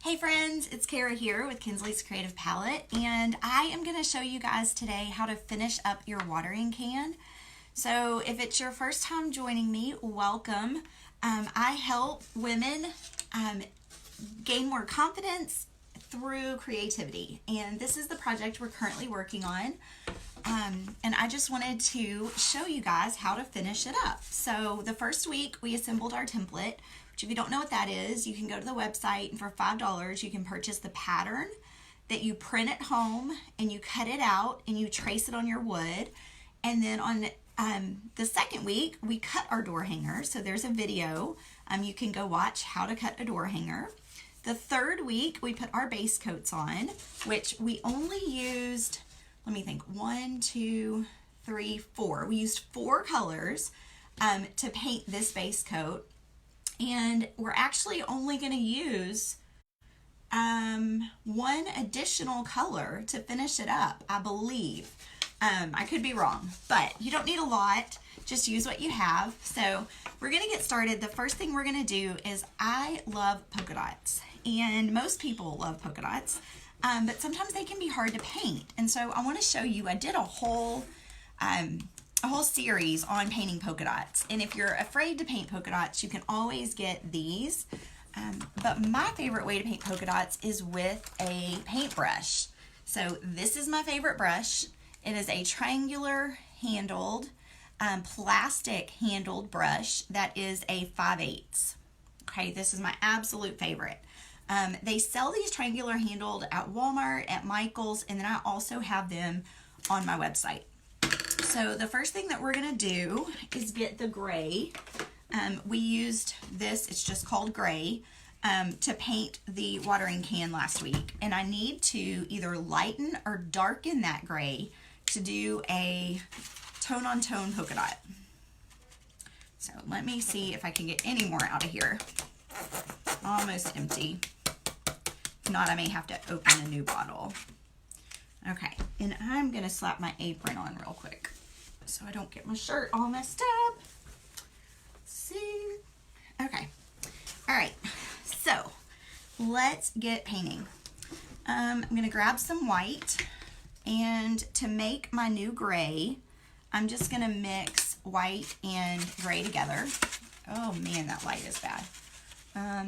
Hey friends, it's Kara here with Kinsley's Creative Palette, and I am going to show you guys today how to finish up your watering can. So if it's your first time joining me, welcome. I help women gain more confidence through creativity, and this is the project we're currently working on. And I just wanted to show you guys how to finish it up. So the first week we assembled our template, which if you don't know what that is, you can go to the website and for $5 you can purchase the pattern that you print at home and you cut it out and you trace it on your wood. And then on the second week we cut our door hanger. So there's a video you can go watch how to cut a door hanger. The third week we put our base coats on, which we only used, let me think, 1, 2, 3, 4. We used 4 colors to paint this base coat, and we're actually only going to use 1 additional color to finish it up, I believe. I could be wrong, but you don't need a lot. Just use what you have. So we're going to get started. The first thing we're going to do is, I love polka dots, and most people love polka dots. But sometimes they can be hard to paint. And so I want to show you, I did a whole series on painting polka dots. And if you're afraid to paint polka dots, you can always get these. But my favorite way to paint polka dots is with a paintbrush. So this is my favorite brush. It is a triangular handled, plastic handled brush that is a 5/8. Okay, this is my absolute favorite. They sell these triangular handled at Walmart, at Michael's, and then I also have them on my website. So the first thing that we're going to do is get the gray. We used this, it's just called gray, to paint the watering can last week. And I need to either lighten or darken that gray to do a tone-on-tone polka dot. So let me see if I can get any more out of here. Almost empty. If not, I may have to open a new bottle. Okay, and I'm gonna slap my apron on real quick so I don't get my shirt all messed up. Let's see. Okay, all right, so let's get painting. I'm gonna grab some white, and to make my new gray, I'm just gonna mix white and gray together. Oh man, that light is bad.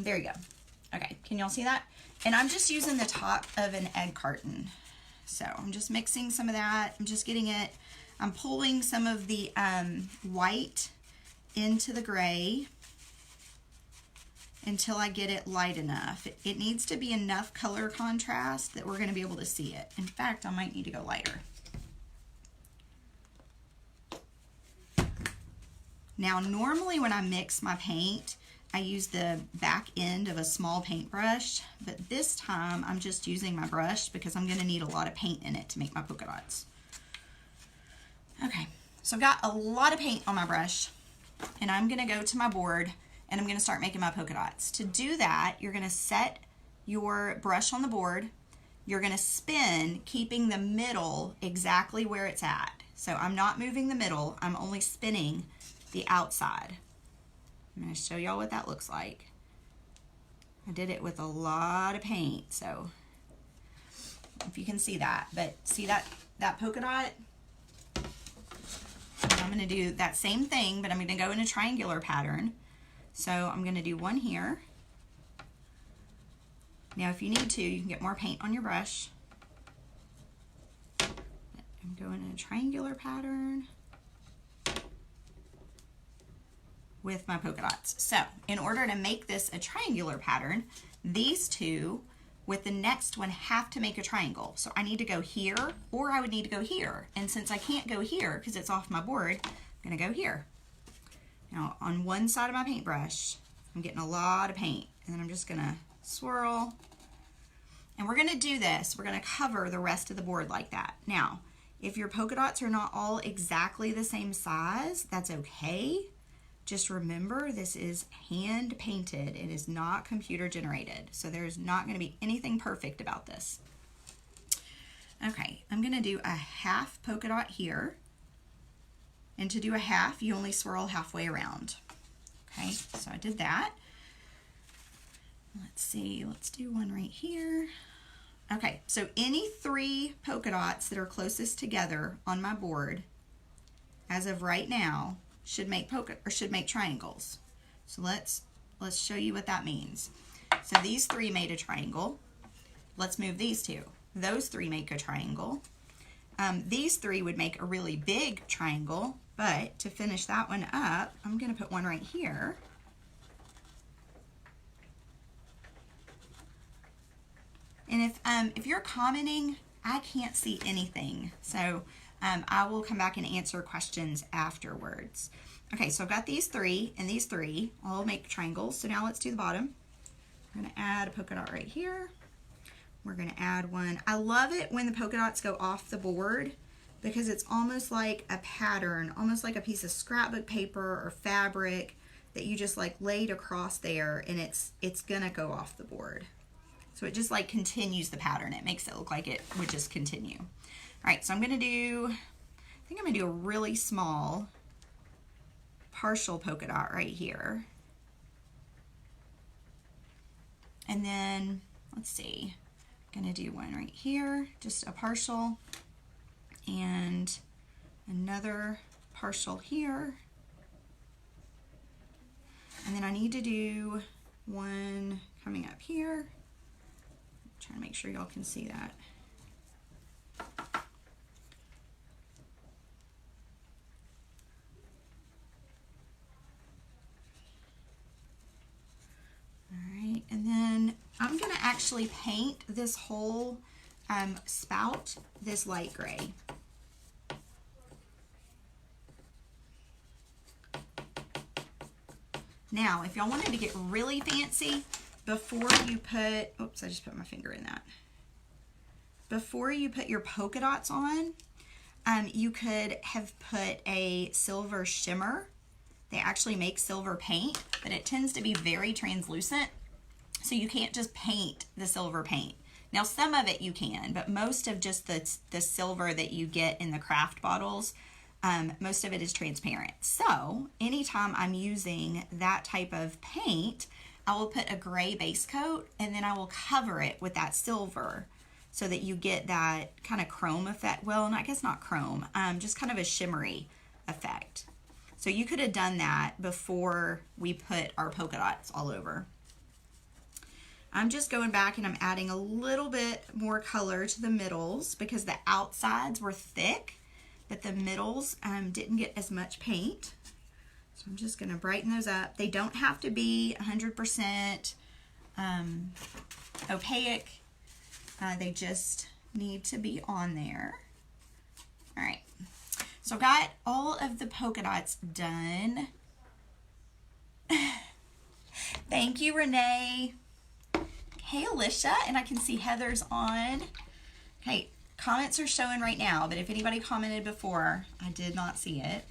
There you go. Okay, can y'all see that? And I'm just using the top of an egg carton. So I'm just mixing some of that. I'm just getting it, I'm pulling some of the white into the gray until I get it light enough. It needs to be enough color contrast that we're gonna be able to see it. In fact, I might need to go lighter. Now, normally when I mix my paint, I use the back end of a small paintbrush, but this time I'm just using my brush because I'm going to need a lot of paint in it to make my polka dots. Okay, so I've got a lot of paint on my brush, and I'm going to go to my board and I'm going to start making my polka dots. To do that, you're going to set your brush on the board. You're going to spin, keeping the middle exactly where it's at. So I'm not moving the middle, I'm only spinning the outside. I'm going to show y'all what that looks like. I did it with a lot of paint, so if you can see that. But see that polka dot? I'm going to do that same thing, but I'm going to go in a triangular pattern. So I'm going to do one here. Now if you need to, you can get more paint on your brush. I'm going in a triangular pattern with my polka dots. So in order to make this a triangular pattern, these two with the next one have to make a triangle. So I need to go here, or I would need to go here. And since I can't go here because it's off my board, I'm gonna go here. Now on one side of my paintbrush, I'm getting a lot of paint, and then I'm just gonna swirl. And we're gonna do this, we're gonna cover the rest of the board like that. Now, if your polka dots are not all exactly the same size, that's okay. Just remember, this is hand painted. It is not computer generated. So there's not going to be anything perfect about this. Okay, I'm going to do a half polka dot here. And to do a half, you only swirl halfway around. Okay, so I did that. Let's see, let's do one right here. Okay, so any 3 polka dots that are closest together on my board, as of right now, should make triangles. So let's show you what that means. So these 3 made a triangle. Let's move these 2. Those 3 make a triangle. These 3 would make a really big triangle, but to finish that one up, I'm going to put one right here. And if you're commenting, I can't see anything. So I will come back and answer questions afterwards. Okay, so I've got these 3 and these 3 all make triangles. So now let's do the bottom. We're going to add a polka dot right here. We're going to add one. I love it when the polka dots go off the board because it's almost like a pattern, almost like a piece of scrapbook paper or fabric that you just like laid across there, and it's going to go off the board. So it just like continues the pattern. It makes it look like it would just continue. All right, so I think I'm gonna do a really small partial polka dot right here. And then, let's see, I'm gonna do one right here, just a partial, and another partial here. And then I need to do one coming up here. Trying to make sure y'all can see that. All right, and then I'm going to actually paint this whole spout this light gray. Now, if y'all wanted to get really fancy, before you put, oops, I just put my finger in that. Before you put your polka dots on, you could have put a silver shimmer. They actually make silver paint, but it tends to be very translucent, so you can't just paint the silver paint. Now, some of it you can, but most of just the silver that you get in the craft bottles, most of it is transparent. So anytime I'm using that type of paint, I will put a gray base coat and then I will cover it with that silver so that you get that kind of chrome effect. Well, I guess not chrome, just kind of a shimmery effect. So you could have done that before we put our polka dots all over. I'm just going back and I'm adding a little bit more color to the middles because the outsides were thick, but the middles didn't get as much paint. So I'm just going to brighten those up. They don't have to be 100% opaque. They just need to be on there. All right. So I've got all of the polka dots done. Thank you, Renee. Hey, Alicia, and I can see Heather's on. Okay, comments are showing right now, but if anybody commented before, I did not see it.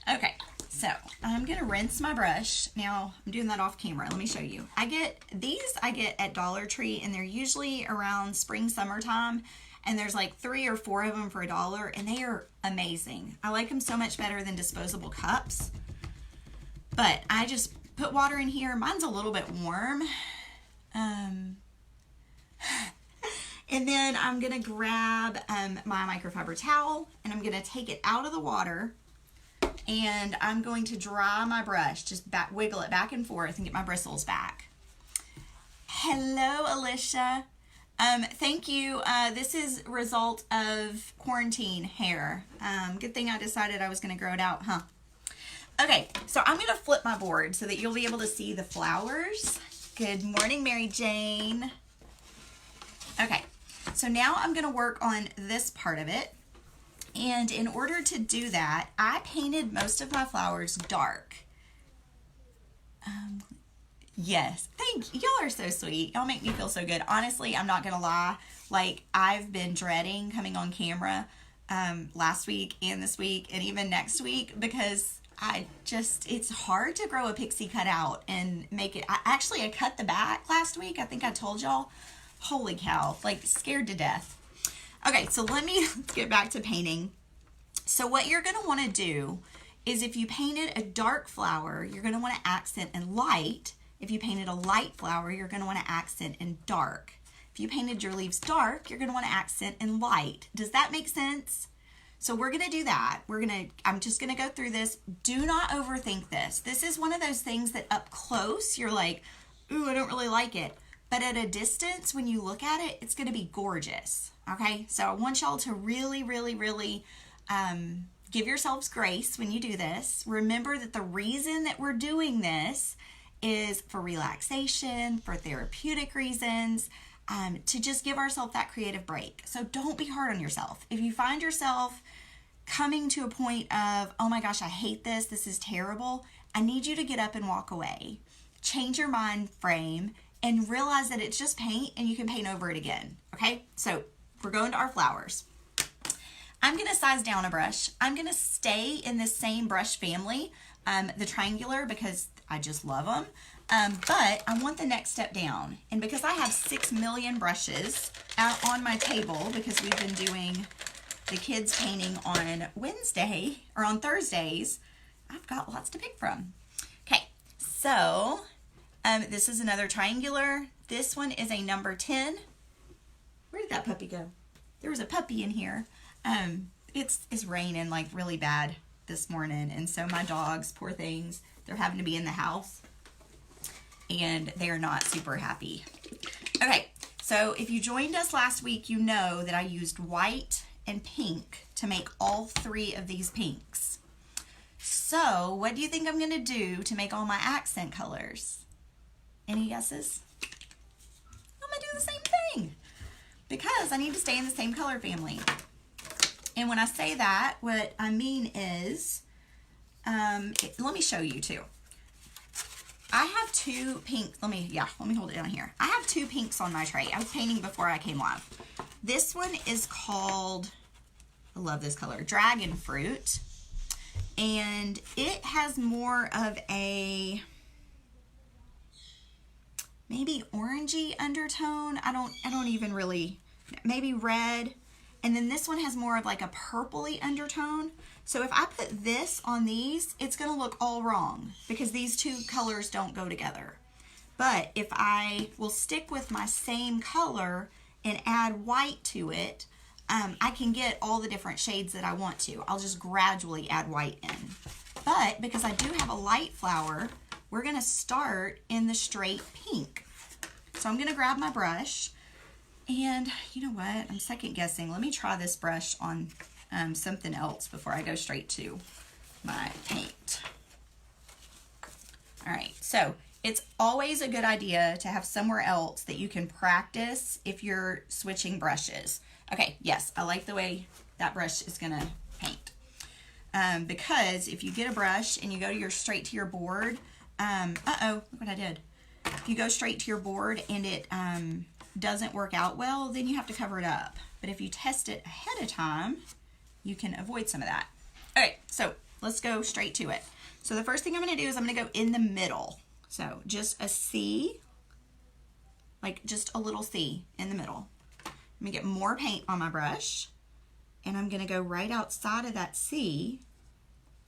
Okay, so I'm going to rinse my brush. Now, I'm doing that off camera. Let me show you. I get at Dollar Tree, and they're usually around spring, summertime, and there's like 3 or 4 of them for $1, and they are amazing. I like them so much better than disposable cups. But I just put water in here. Mine's a little bit warm. And then I'm going to grab my microfiber towel, and I'm going to take it out of the water, and I'm going to dry my brush, just wiggle it back and forth and get my bristles back. Hello, Alicia. Thank you. This is a result of quarantine hair. Good thing I decided I was going to grow it out, huh? Okay, so I'm going to flip my board so that you'll be able to see the flowers. Good morning, Mary Jane. Okay, so now I'm going to work on this part of it. And in order to do that, I painted most of my flowers dark. Yes, thank you. Y'all are so sweet. Y'all make me feel so good. Honestly, I'm not going to lie. Like, I've been dreading coming on camera last week and this week and even next week because it's hard to grow a pixie cutout and make it. I cut the back last week. I think I told y'all. Holy cow, like scared to death. Okay, so let's get back to painting. So what you're going to want to do is if you painted a dark flower, you're going to want to accent in light. If you painted a light flower, you're going to want to accent in dark. If you painted your leaves dark, you're going to want to accent in light. Does that make sense? So we're going to do that. I'm just going to go through this. Do not overthink this. This is one of those things that up close, you're like, ooh, I don't really like it. But at a distance, when you look at it, it's going to be gorgeous. Okay, so I want y'all to really, really, really give yourselves grace when you do this. Remember that the reason that we're doing this is for relaxation, for therapeutic reasons, to just give ourselves that creative break. So don't be hard on yourself. If you find yourself coming to a point of, oh my gosh, I hate this, this is terrible, I need you to get up and walk away. Change your mind frame and realize that it's just paint and you can paint over it again. Okay, so we're going to our flowers. I'm going to size down a brush. I'm going to stay in the same brush family, the triangular, because I just love them. But I want the next step down. And because I have 6 million brushes out on my table, because we've been doing the kids painting on Wednesday or on Thursdays, I've got lots to pick from. Okay, so this is another triangular. This one is a number 10. Where did that puppy go? There was a puppy in here. It's raining like really bad this morning, and so my dogs, poor things, they're having to be in the house and they are not super happy. Okay, so if you joined us last week, you know that I used white and pink to make all 3 of these pinks. So what do you think I'm gonna do to make all my accent colors? Any guesses? I'm gonna do the same thing because I need to stay in the same color family. And when I say that, what I mean is, let me show you too. I have 2 pinks. Let me hold it down here. I have 2 pinks on my tray. I was painting before I came live. This one is called, I love this color, Dragon Fruit. And it has more of a maybe orangey undertone. I don't even really, maybe red. And then this one has more of like a purpley undertone. So if I put this on these, it's going to look all wrong because these 2 colors don't go together. But if I will stick with my same color and add white to it, I can get all the different shades that I want to. I'll just gradually add white in. But because I do have a light flower, we're going to start in the straight pink. So I'm going to grab my brush. And you know what? I'm second guessing. Let me try this brush on something else before I go straight to my paint. All right, so it's always a good idea to have somewhere else that you can practice if you're switching brushes. Okay, yes, I like the way that brush is gonna paint. Because if you get a brush and you go straight to your board, look what I did. If you go straight to your board and it doesn't work out well, then you have to cover it up. But if you test it ahead of time, you can avoid some of that. All right, so let's go straight to it. So the first thing I'm gonna do is I'm gonna go in the middle. So just a C, like just a little C in the middle. I'm gonna get more paint on my brush and I'm gonna go right outside of that C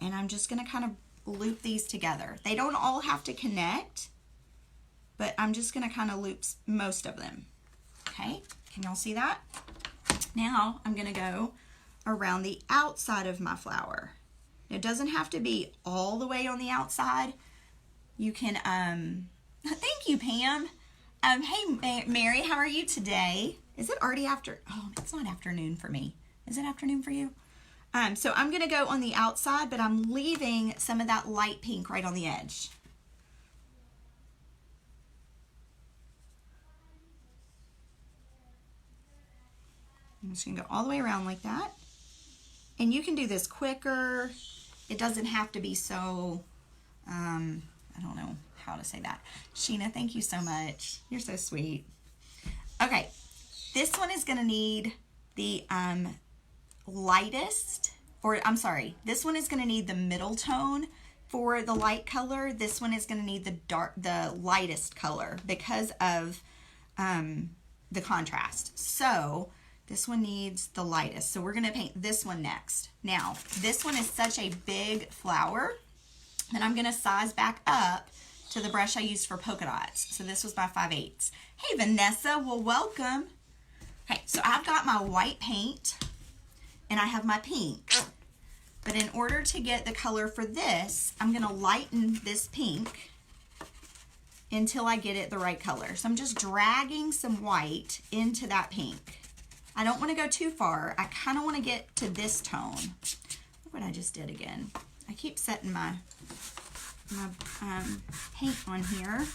and I'm just gonna kind of loop these together. They don't all have to connect, but I'm just gonna kind of loop most of them. Okay, can y'all see that? Now I'm gonna go around the outside of my flower. It doesn't have to be all the way on the outside. You can, thank you, Pam. Hey, Mary, how are you today? Is it already after? Oh, it's not afternoon for me. Is it afternoon for you? So I'm gonna go on the outside, but I'm leaving some of that light pink right on the edge. I'm just gonna go all the way around like that. And you can do this quicker. It doesn't have to be so, I don't know how to say that. Sheena, thank you so much. You're so sweet. Okay, this one is gonna need the lightest, or I'm sorry, this one is gonna need the middle tone for the light color. This one is gonna need the lightest color because of the contrast. So this one needs the lightest. So we're gonna paint this one next. Now, this one is such a big flower that I'm gonna size back up to the brush I used for polka dots. So this was my 5/8. Hey Vanessa, well welcome. Okay, so I've got my white paint and I have my pink. But in order to get the color for this, I'm gonna lighten this pink until I get it the right color. So I'm just dragging some white into that pink. I don't wanna go too far. I kinda wanna get to this tone. Look what I just did again. I keep setting my paint on here.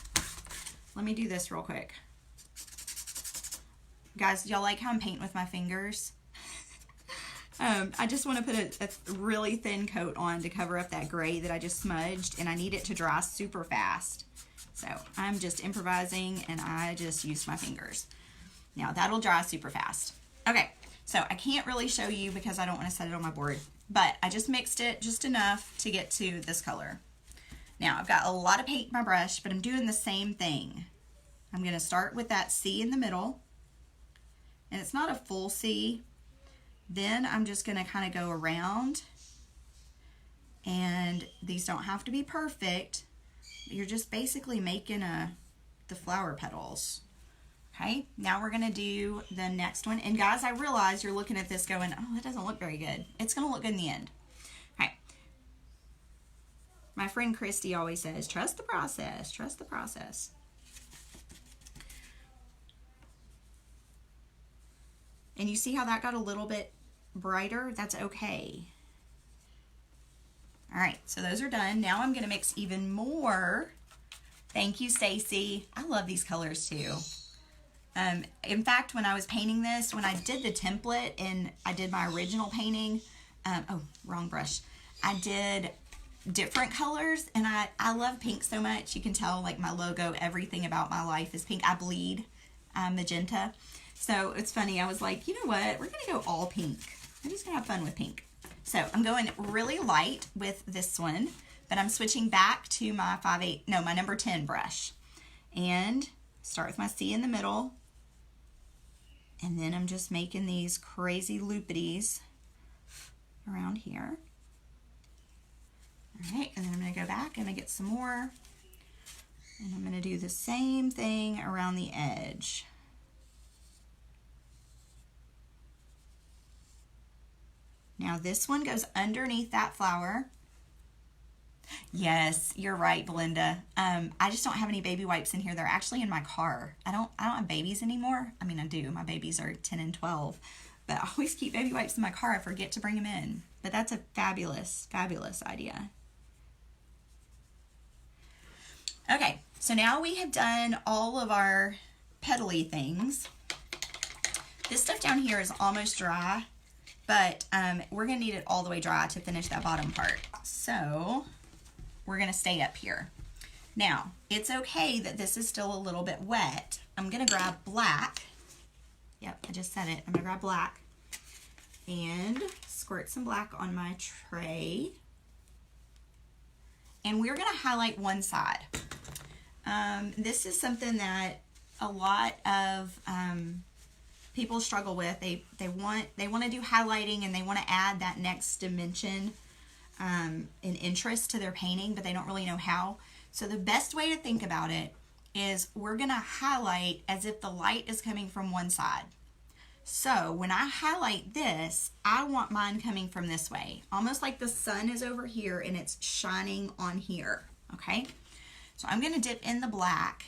Let me do this real quick. Guys, y'all like how I'm painting with my fingers? I just want to put a really thin coat on to cover up that gray that I just smudged, and I need it to dry super fast. So I'm just improvising, and I just used my fingers. Now that'll dry super fast. Okay, so I can't really show you because I don't want to set it on my board, but I just mixed it just enough to get to this color. Now I've got a lot of paint in my brush, but I'm doing the same thing. I'm going to start with that C in the middle, and it's not a full C. Then I'm just going to kind of go around, and these don't have to be perfect. You're just basically making the flower petals. Okay, now we're going to do the next one. And guys, I realize you're looking at this going, oh, that doesn't look very good. It's going to look good in the end. Okay. My friend Christy always says, trust the process, trust the process. And you see how that got a little bit brighter? That's okay. All right, so those are done. Now I'm gonna mix even more. Thank you, Stacy. I love these colors too. In fact, when I was painting this, when I did the template and I did my original painting, oh, wrong brush. I did different colors, and I love pink so much. You can tell, like, my logo, everything about my life is pink. I bleed magenta. So it's funny, I was like, you know what, we're gonna go all pink. I'm just gonna have fun with pink. So I'm going really light with this one, but I'm switching back to my my number 10 brush. And start with my C in the middle. And then I'm just making these crazy loopities around here. All right, and then I'm gonna go back and I get some more. And I'm gonna do the same thing around the edge. Now this one goes underneath that flower. Yes, you're right, Belinda. I just don't have any baby wipes in here. They're actually in my car. I don't have babies anymore. I mean, I do. My babies are 10 and 12, but I always keep baby wipes in my car. I forget to bring them in. But that's a fabulous, fabulous idea. Okay, so now we have done all of our petally things. This stuff down here is almost dry, but we're gonna need it all the way dry to finish that bottom part. So we're gonna stay up here. Now, it's okay that this is still a little bit wet. I'm gonna grab black. Yep, I just said it. I'm gonna grab black and squirt some black on my tray. And we're gonna highlight one side. This is something that a lot of people struggle with. They want to do highlighting, and they want to add that next dimension and interest to their painting, but they don't really know how. So the best way to think about it is we're gonna highlight as if the light is coming from one side. So when I highlight this, I want mine coming from this way, almost like the sun is over here and it's shining on here. Okay, so I'm gonna dip in the black,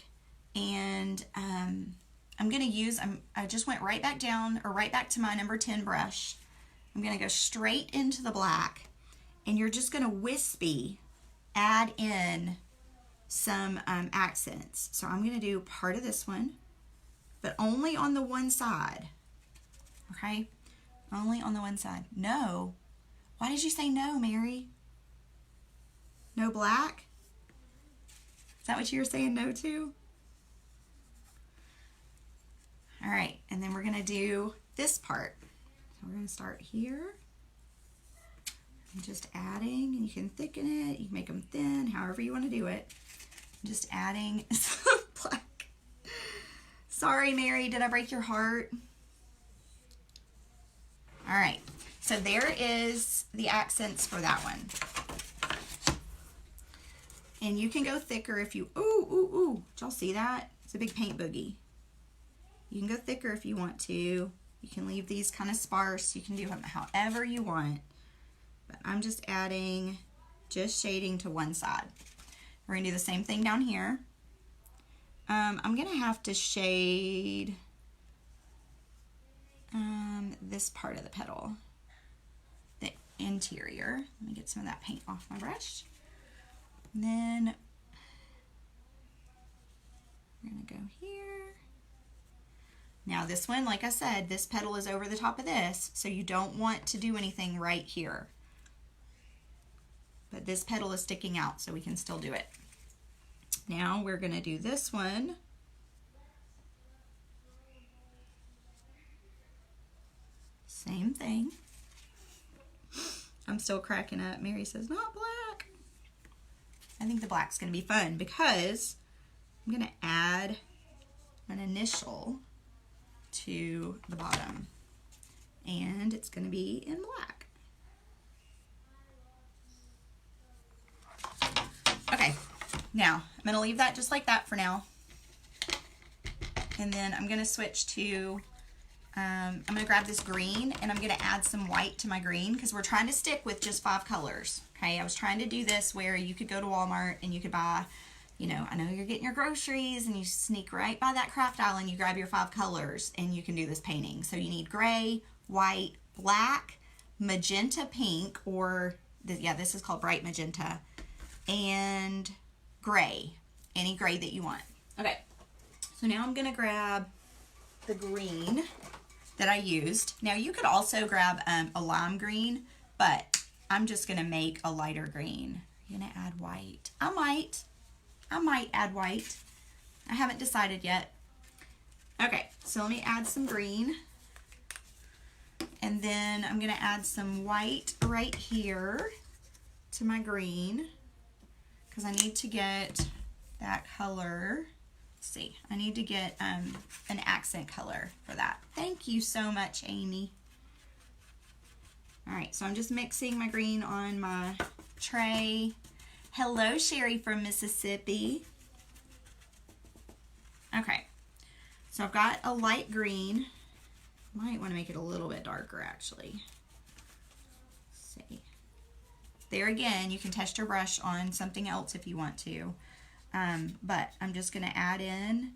and I'm gonna use, I just went right back down, or right back to my number 10 brush. I'm gonna go straight into the black, and you're just gonna wispy add in some accents. So I'm gonna do part of this one, but only on the one side. Okay, only on the one side. No, why did you say no, Mary? No black? Is that what you were saying no to? All right, and then we're gonna do this part. So we're gonna start here. And just adding, and you can thicken it, you can make them thin, however you wanna do it. Just adding some black. Sorry, Mary, did I break your heart? All right, so there is the accents for that one. And you can go thicker if you, ooh, did y'all see that? It's a big paint boogie. You can go thicker if you want to. You can leave these kind of sparse. You can do them however you want. But I'm just adding just shading to one side. We're gonna do the same thing down here. I'm gonna have to shade this part of the petal, the interior. Let me get some of that paint off my brush. And then we're gonna go here. Now this one, like I said, this petal is over the top of this, so you don't want to do anything right here. But this petal is sticking out, so we can still do it. Now we're gonna do this one. Same thing. I'm still cracking up. Mary says, not black. I think the black's gonna be fun because I'm gonna add an initial to the bottom, and it's gonna be in black. Okay, now I'm gonna leave that just like that for now. And then I'm gonna switch to, I'm gonna grab this green and I'm gonna add some white to my green because we're trying to stick with just 5 colors. Okay, I was trying to do this where you could go to Walmart and you could buy, you know, I know you're getting your groceries and you sneak right by that craft aisle and you grab your 5 colors and you can do this painting. So you need gray, white, black, magenta pink, or this is called bright magenta, and gray, any gray that you want. Okay, so now I'm gonna grab the green that I used. Now you could also grab a lime green, but I'm just gonna make a lighter green. You're gonna add white. I might add white. I haven't decided yet. Okay, so let me add some green. And then I'm gonna add some white right here to my green because I need to get that color. Let's see, I need to get an accent color for that. Thank you so much, Amy. All right, so I'm just mixing my green on my tray. Hello, Sherry from Mississippi. Okay, so I've got a light green. Might want to make it a little bit darker, actually. Let's see. There again, you can test your brush on something else if you want to. But I'm just going to add in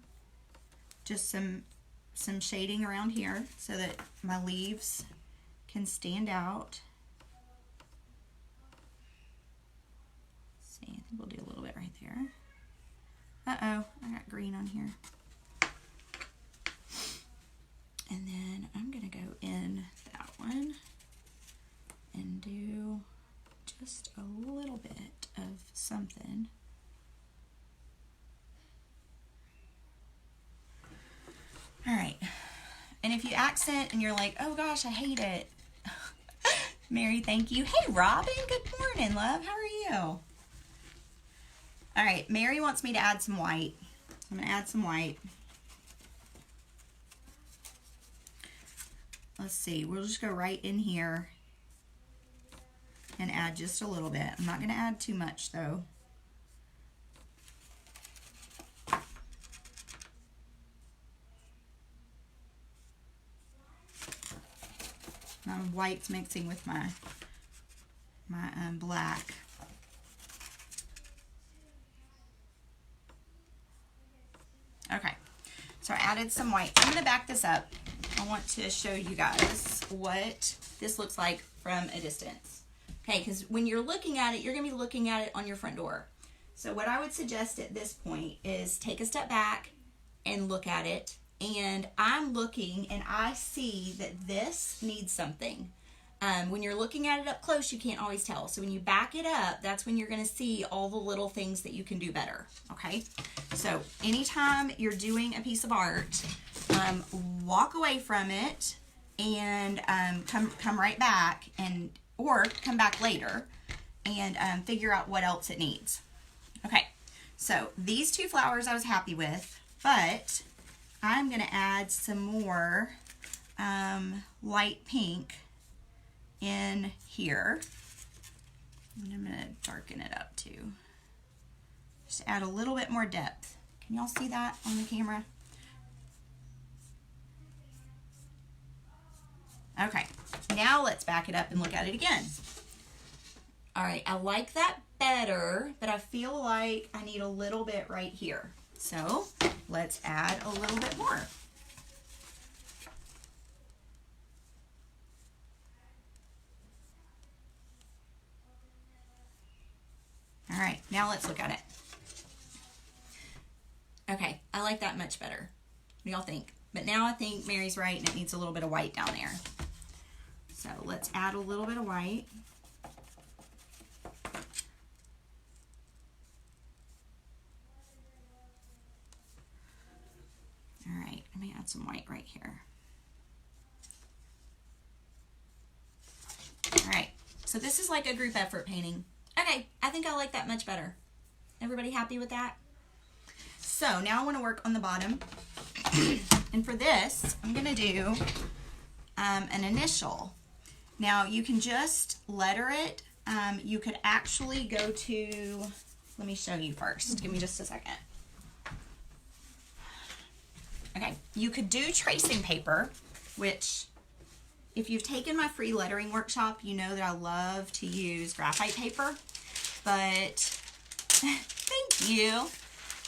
just some shading around here so that my leaves can stand out. Let's see, I think we'll do a little bit right there. Uh-oh, I got green on here. And then I'm going to go in that one and do just a little bit of something. All right, and if you accent and you're like, oh gosh, I hate it. Mary, thank you. Hey, Robin, good morning, love. How are you? All right, Mary wants me to add some white. I'm gonna add some white. Let's see, we'll just go right in here and add just a little bit. I'm not gonna add too much though. My white's mixing with my black. Okay, so I added some white. I'm gonna back this up. I want to show you guys what this looks like from a distance. Okay, because when you're looking at it, you're gonna be looking at it on your front door. So what I would suggest at this point is take a step back and look at it. And I'm looking and I see that this needs something. When you're looking at it up close, you can't always tell. So when you back it up, that's when you're going to see all the little things that you can do better. Okay. So anytime you're doing a piece of art, walk away from it and come right back or come back later and figure out what else it needs. Okay. So these 2 flowers I was happy with, but I'm going to add some more light pink in here. And I'm going to darken it up too. Just add a little bit more depth. Can y'all see that on the camera? Okay, now let's back it up and look at it again. All right, I like that better, but I feel like I need a little bit right here. So let's add a little bit more. All right, now let's look at it. Okay, I like that much better. What do y'all think? But now I think Mary's right and it needs a little bit of white down there. So let's add a little bit of white. All right, let me add some white right here. All right, so this is like a group effort painting. Okay, I think I like that much better. Everybody happy with that? So now I want to work on the bottom. And for this, I'm going to do an initial. Now you can just letter it. You could actually go to, let me show you first. Give me just a second. Okay, you could do tracing paper, which if you've taken my free lettering workshop, you know that I love to use graphite paper, but thank you.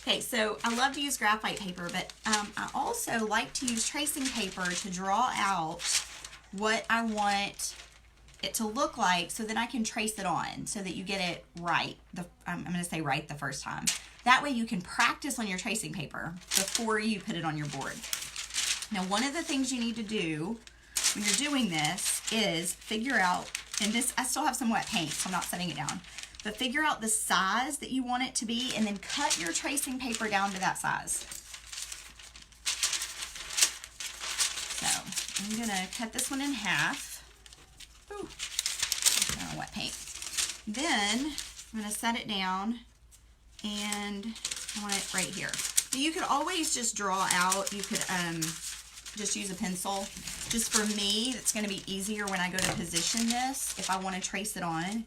Okay, so I love to use graphite paper, but I also like to use tracing paper to draw out what I want it to look like so that I can trace it on so that you get it right. I'm going to say right the first time. That way you can practice on your tracing paper before you put it on your board. Now, one of the things you need to do when you're doing this is figure out, and this, I still have some wet paint, so I'm not setting it down, but figure out the size that you want it to be and then cut your tracing paper down to that size. So I'm gonna cut this one in half. Ooh, that's wet paint. Then I'm gonna set it down and I want it right here. You could always just draw out, you could just use a pencil. Just for me, it's gonna be easier when I go to position this if I wanna trace it on.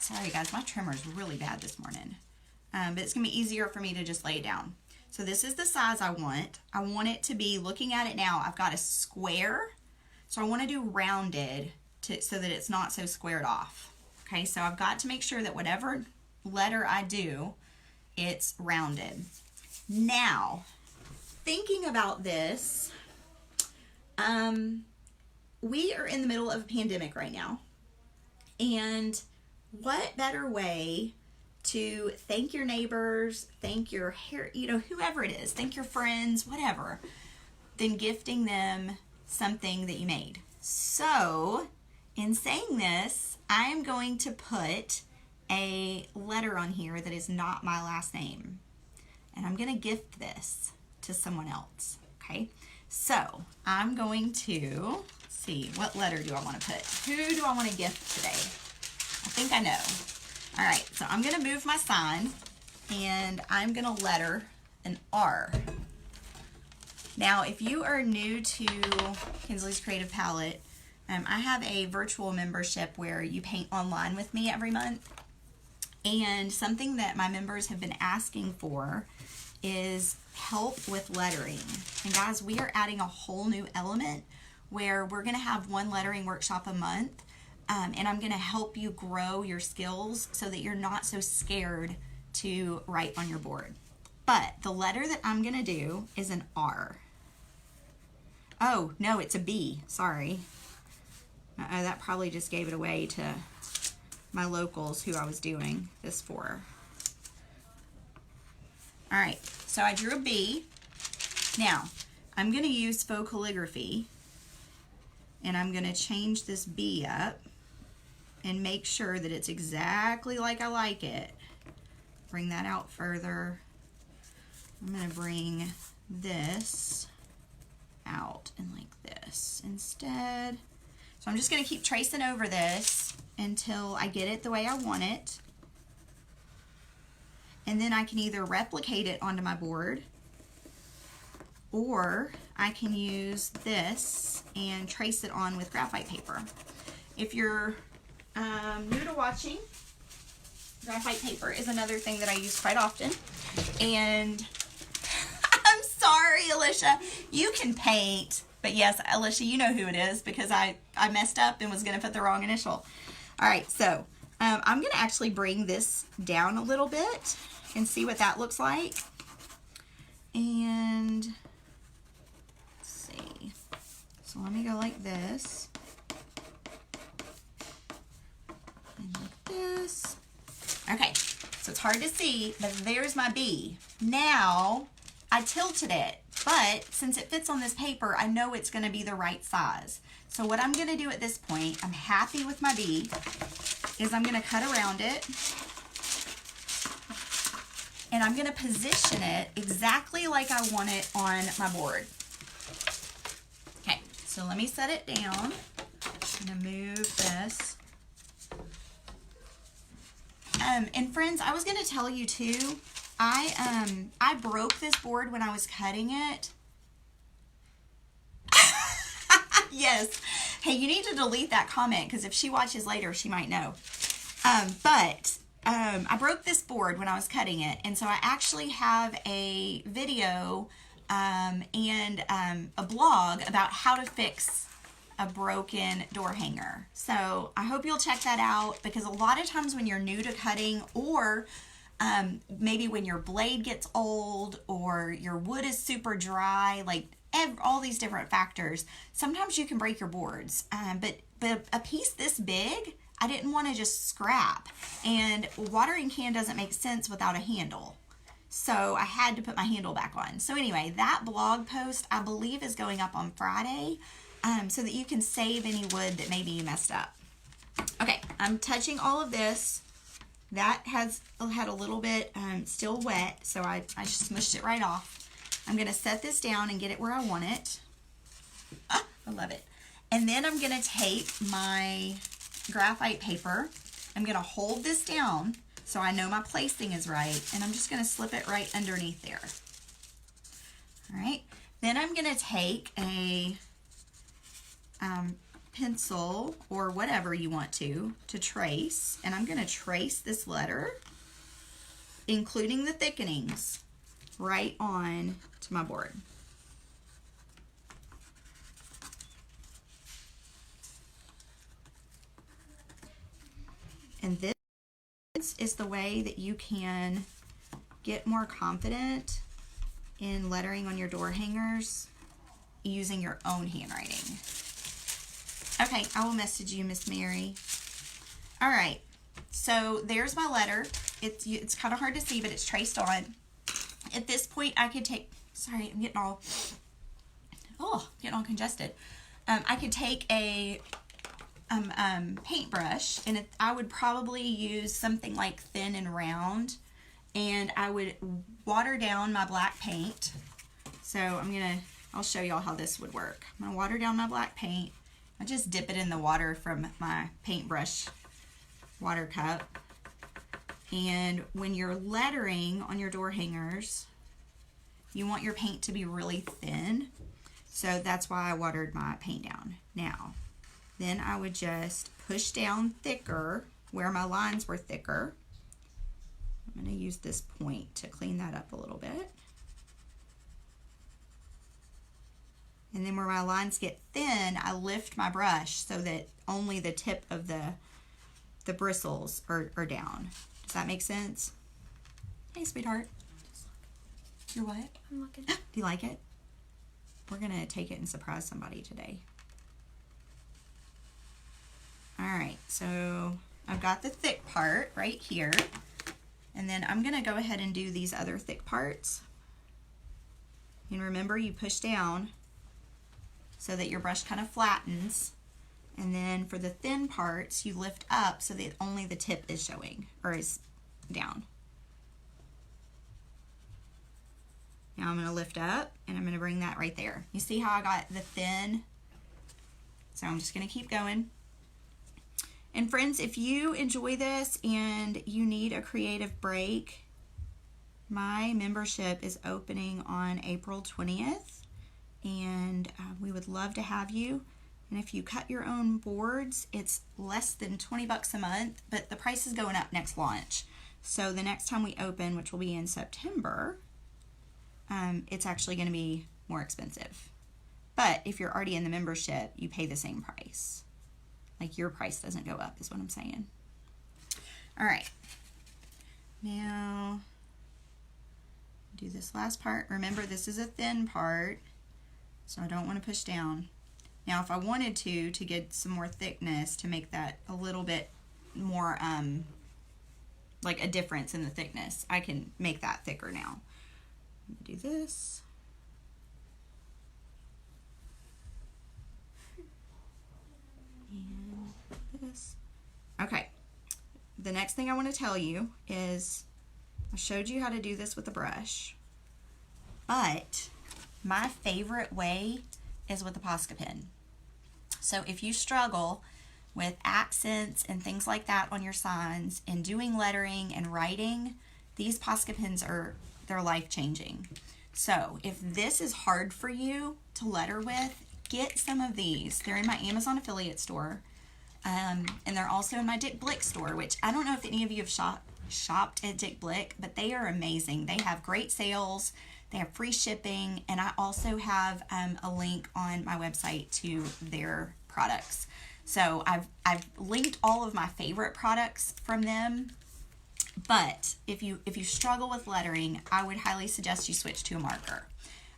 Sorry guys, my trimmer is really bad this morning. But it's gonna be easier for me to just lay it down. So this is the size I want. I want it to be, looking at it now, I've got a square. So I wanna do rounded so that it's not so squared off. Okay, so I've got to make sure that whatever letter I do, it's rounded. Now, thinking about this, we are in the middle of a pandemic right now. And what better way to thank your neighbors, thank your hair, whoever it is, thank your friends, whatever, than gifting them something that you made. So, in saying this, I am going to put a letter on here that is not my last name. And I'm going to gift this to someone else, okay? So, I'm going to, let's see, what letter do I want to put? Who do I want to gift today? I think I know. All right, so I'm going to move my sign, and I'm going to letter an R. Now, if you are new to Kinsley's Creative Palette, I have a virtual membership where you paint online with me every month. And something that my members have been asking for is help with lettering. And guys, we are adding a whole new element where we're going to have one lettering workshop a month. And I'm going to help you grow your skills so that you're not so scared to write on your board. But the letter that I'm going to do is an R. Oh, no, it's a B. Sorry. That probably just gave it away to my locals who I was doing this for. All right, so I drew a B. Now, I'm going to use faux calligraphy, and I'm going to change this B up and make sure that it's exactly like I like it. Bring that out further. I'm going to bring this out and like this instead. So I'm just going to keep tracing over this until I get it the way I want it. And then I can either replicate it onto my board, or I can use this and trace it on with graphite paper. If you're new to watching, Graphite paper is another thing that I use quite often. And I'm sorry, Alicia, you can paint. But yes, Alicia, you know who it is because I messed up and was going to put the wrong initial. All right, so I'm going to actually bring this down a little bit and see what that looks like. And let's see. So let me go like this. And like this. Okay, so it's hard to see, but there's my bee. Now, I tilted it, but since it fits on this paper, I know it's going to be the right size. So what I'm going to do at this point, I'm happy with my bee, is I'm going to cut around it. And I'm going to position it exactly like I want it on my board. Okay, so let me set it down. I'm going to move this. And friends, I was going to tell you too, I broke this board when I was cutting it. Yes. Hey, you need to delete that comment because if she watches later, she might know. I broke this board when I was cutting it, and so I actually have a video and a blog about how to fix a broken door hanger. So I hope you'll check that out because a lot of times when you're new to cutting or maybe when your blade gets old or your wood is super dry, like all these different factors, sometimes you can break your boards. But a piece this big, I didn't want to just scrap, and a watering can doesn't make sense without a handle. So I had to put my handle back on. So anyway, that blog post I believe is going up on Friday. So that you can save any wood that maybe you messed up. Okay, I'm touching all of this. That has had a little bit still wet, so I just smushed it right off. I'm going to set this down and get it where I want it. I love it. And then I'm going to take my graphite paper. I'm going to hold this down so I know my placing is right, and I'm just going to slip it right underneath there. All right, then I'm going to take a pencil or whatever you want to trace, and I'm going to trace this letter, including the thickenings, right on to my board. And this is the way that you can get more confident in lettering on your door hangers using your own handwriting. Okay, I will message you, Miss Mary. All right, so there's my letter. It's kind of hard to see, but it's traced on. At this point, I could take, sorry, I'm getting all congested. I could take a paintbrush, and I would probably use something like Thin and Round, and I would water down my black paint. So I'll show y'all how this would work. I'm gonna water down my black paint. I just dip it in the water from my paintbrush water cup. And when you're lettering on your door hangers, you want your paint to be really thin. So that's why I watered my paint down. Now, then I would just push down thicker where my lines were thicker. I'm going to use this point to clean that up a little bit. And then where my lines get thin, I lift my brush so that only the tip of the bristles are down. Does that make sense? Hey, sweetheart. You're what? I'm looking. Do you like it? We're going to take it and surprise somebody today. All right, so I've got the thick part right here. And then I'm going to go ahead and do these other thick parts. And remember, you push down so that your brush kind of flattens. And then for the thin parts, you lift up so that only the tip is showing or is down. Now I'm going to lift up and I'm going to bring that right there. You see how I got the thin? So I'm just going to keep going. And friends, if you enjoy this and you need a creative break, my membership is opening on April 20th. And we would love to have you. And if you cut your own boards, it's less than 20 bucks a month, but the price is going up next launch. So the next time we open, which will be in September, it's actually going to be more expensive. But if you're already in the membership, you pay the same price. Like your price doesn't go up is what I'm saying. All right. Now, do this last part. Remember, this is a thin part, so I don't want to push down. Now, if I wanted to get some more thickness to make that a little bit more, like a difference in the thickness, I can make that thicker now. I'm gonna do this. And this. Okay. The next thing I want to tell you is I showed you how to do this with a brush, but my favorite way is with a Posca pen. So if you struggle with accents and things like that on your signs and doing lettering and writing, these Posca pens they're life-changing. So if this is hard for you to letter with, get some of these. They're in my Amazon affiliate store. And they're also in my Dick Blick store, which I don't know if any of you have shopped at Dick Blick, but they are amazing. They have great sales. They have free shipping. And I also have a link on my website to their products. So I've linked all of my favorite products from them. But if you struggle with lettering, I would highly suggest you switch to a marker.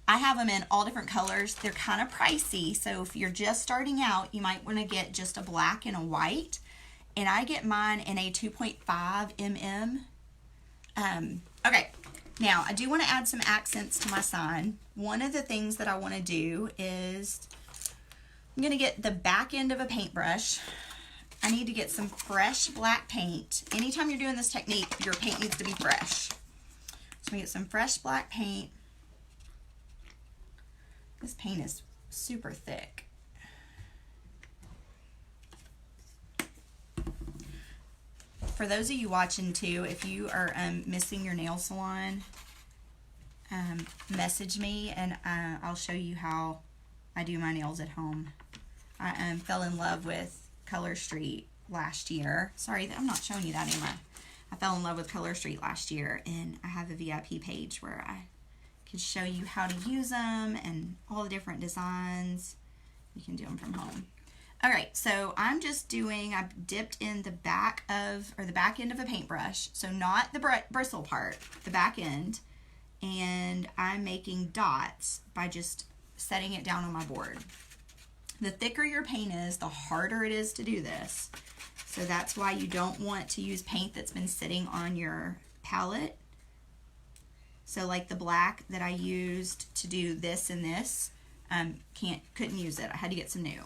I have them in all different colors. They're kind of pricey, so if you're just starting out, you might want to get just a black and a white. And I get mine in a 2.5 mm. Okay, now I do want to add some accents to my sign. One of the things that I want to do is I'm going to get the back end of a paintbrush. I need to get some fresh black paint. Anytime you're doing this technique, your paint needs to be fresh. So we get some fresh black paint. This paint is super thick. For those of you watching too, if you are missing your nail salon, message me and I'll show you how I do my nails at home. I fell in love with Color Street last year. Sorry, I'm not showing you that anymore. I fell in love with Color Street last year, and I have a VIP page where I can show you how to use them and all the different designs. You can do them from home. All right, so I've dipped in the back end of a paintbrush, so not the bristle part, the back end, and I'm making dots by just setting it down on my board. The thicker your paint is, the harder it is to do this. So that's why you don't want to use paint that's been sitting on your palette. So like the black that I used to do this and this, couldn't use it. I had to get some new.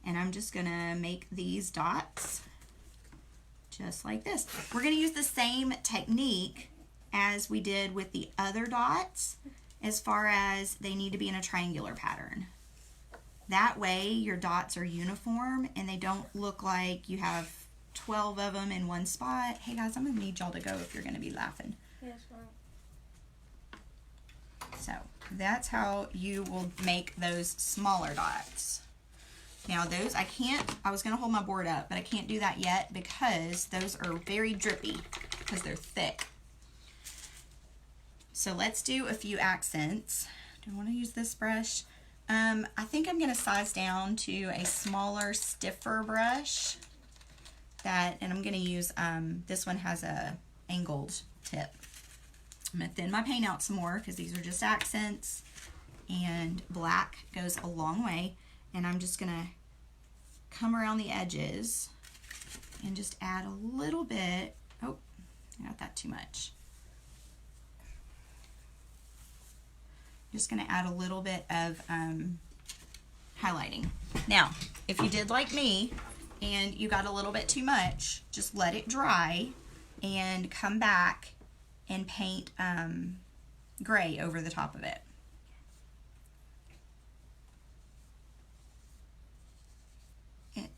And I'm just gonna make these dots just like this. We're gonna use the same technique as we did with the other dots as far as they need to be in a triangular pattern. That way your dots are uniform and they don't look like you have 12 of them in one spot. Hey guys, I'm gonna need y'all to go if you're gonna be laughing. Yes, ma'am. So that's how you will make those smaller dots. Now those, I was gonna hold my board up, but I can't do that yet because those are very drippy because they're thick. So let's do a few accents. Do I wanna use this brush? I think I'm gonna size down to a smaller, stiffer brush and I'm gonna use, this one has a angled tip. I'm gonna thin my paint out some more because these are just accents, and black goes a long way. And I'm just gonna come around the edges and just add a little bit. Oh, I got that too much. Just gonna add a little bit of highlighting. Now, if you did like me and you got a little bit too much, just let it dry and come back and paint gray over the top of it.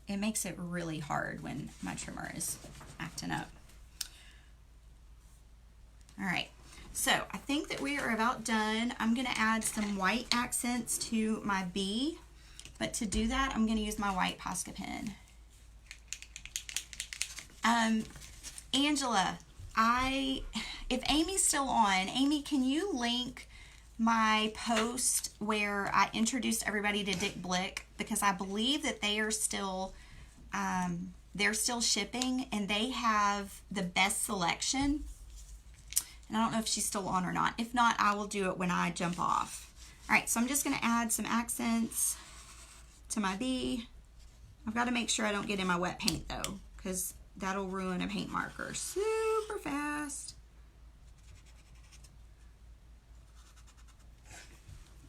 It makes it really hard when my trimmer is acting up. All right, so I think that we are about done. I'm gonna add some white accents to my B, but to do that, I'm gonna use my white Posca pen. Angela, if Amy's still on, Amy, can you link my post where I introduced everybody to Dick Blick, because I believe that they are still they're still shipping and they have the best selection. And I don't know if she's still on or not. If not, I will do it when I jump off. All right, so I'm just going to add some accents to my bee. I've got to make sure I don't get in my wet paint though, because that'll ruin a paint marker super fast.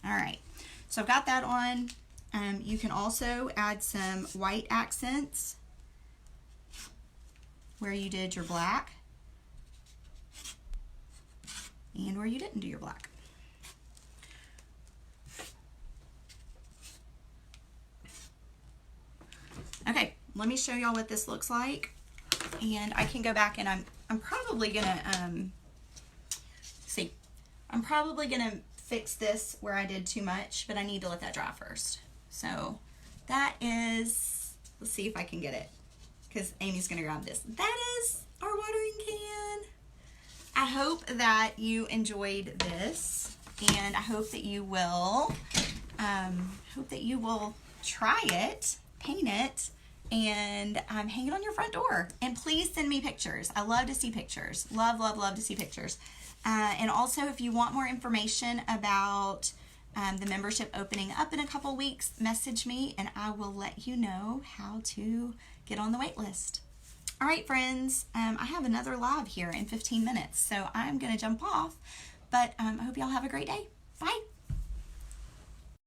All right, so I've got that on. You can also add some white accents where you did your black and where you didn't do your black. Okay, let me show y'all what this looks like, and I can go back and I'm probably gonna I'm probably gonna fix this where I did too much, but I need to let that dry first. So that is, let's see if I can get it, because Amy's gonna grab this. That is our watering can. I hope that you enjoyed this, and I hope that you will try it, paint it, and hang it on your front door. And please send me pictures. I love to see pictures. Love, love, love to see pictures. And also, if you want more information about the membership opening up in a couple weeks, message me and I will let you know how to get on the wait list. All right, friends, I have another live here in 15 minutes, so I'm going to jump off, but I hope y'all have a great day. Bye.